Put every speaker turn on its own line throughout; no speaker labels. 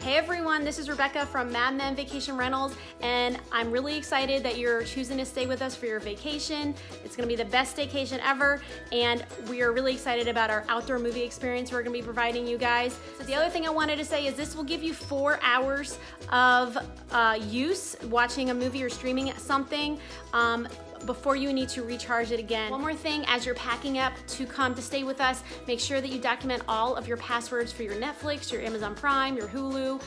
Hey everyone, this is Rebecca from Mad Men Vacation Rentals, and I'm really excited that you're choosing to stay with us for your vacation. It's gonna be the best staycation ever, and we are really excited about our outdoor movie experience we're gonna be providing you guys. So the other thing I wanted to say is this will give you 4 hours of use watching a movie or streaming something before you need to recharge it again. One more thing, as you're packing up to come to stay with us, make sure that you document all of your passwords for your Netflix, your Amazon Prime, your Hulu,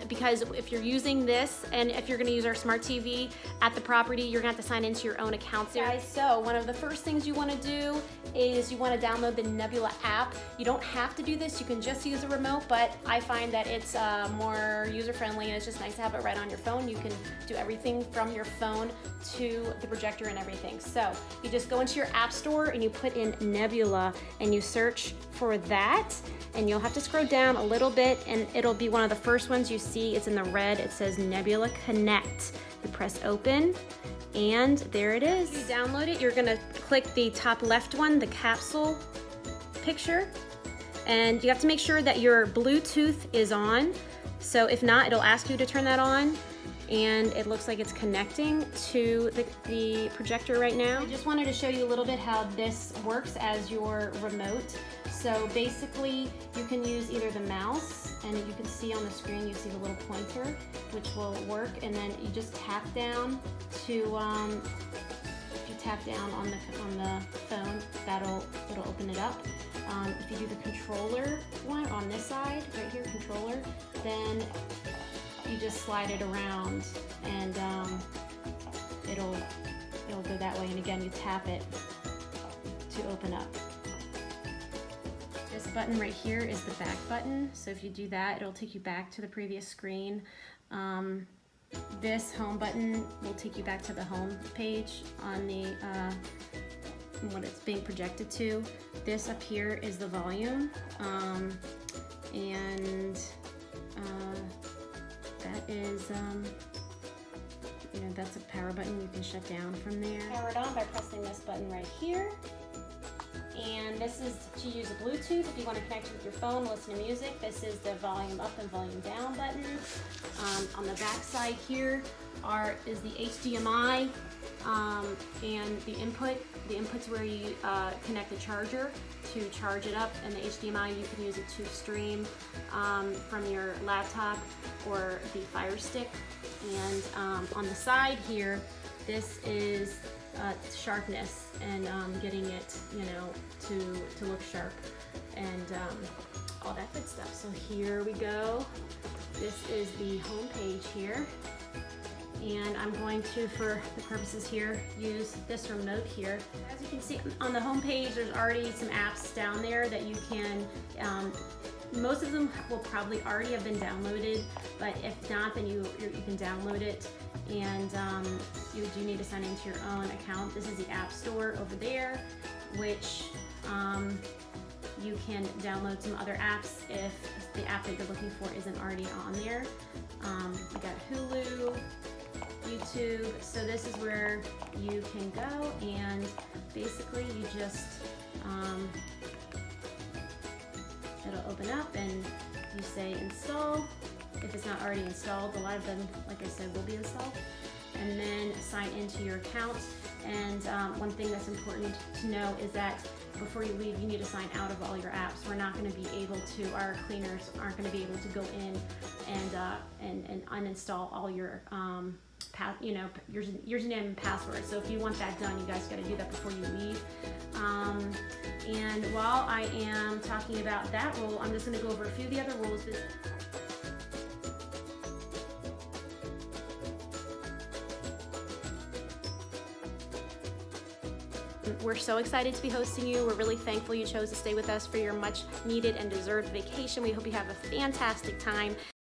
because if you're using this and if you're gonna use our smart TV at the property, you're gonna have to sign into your own accounts. Guys, so one of the first things you wanna do is you wanna download the Nebula app. You don't have to do this, you can just use a remote, but I find that it's more user-friendly and it's just nice to have it right on your phone. You can do everything from your phone to the projector and everything. So you just go into your app store and you put in Nebula and you search for that, and you'll have to scroll down a little bit and it'll be one of the first ones you see. It's in the red, it says Nebula Connect. You press open and there it is. You download it, you're gonna click the top left one, the capsule picture, and you have to make sure that your Bluetooth is on. So if not, it'll ask you to turn that on. And it looks like it's connecting to the projector right now. I just wanted to show you a little bit how this works as your remote. So basically, you can use either the mouse, and you can see on the screen, you see the little pointer, which will work, and then you just tap down to, if you tap down on the phone, it'll open it up. If you do the controller one on this side, right here, controller, then you just slide it around and it'll go that way, and again you tap it to open up. This button right here is the back button, so if you do that, it'll take you back to the previous screen. This home button will take you back to the home page on the what it's being projected to. This up here is the volume, and that is, you know, that's a power button you can shut down from there. Power it on by pressing this button right here. And this is to use a Bluetooth if you want to connect it with your phone, listen to music. This is the volume up and volume down button. On the back side here is the HDMI and the input. The input's where you connect the charger to charge it up, and the HDMI you can use it to stream from your laptop or the Fire Stick. And on the side here, this is sharpness and getting it, you know, to look sharp and all that good stuff. So here we go. This is the home page here. And I'm going to, for the purposes here, use this remote here. As you can see on the home page, there's already some apps down there that you can, most of them will probably already have been downloaded, but if not, then you can download it, and you do need to sign into your own account. This is the App Store over there, which you can download some other apps if the app that you're looking for isn't already on there. We got Hulu, YouTube, so this is where you can go, and basically you just it'll open up and you say install if it's not already installed. A lot of them, like I said, will be installed, and then sign into your account. And one thing that's important to know is that before you leave, you need to sign out of all your apps. We're not going to be able to, our cleaners aren't going to be able to go in and uninstall all your you know, username and password. So if you want that done, you guys got to do that before you leave. And while I am talking about that rule, I'm just going to go over a few of the other rules. We're so excited to be hosting you. We're really thankful you chose to stay with us for your much needed and deserved vacation. We hope you have a fantastic time.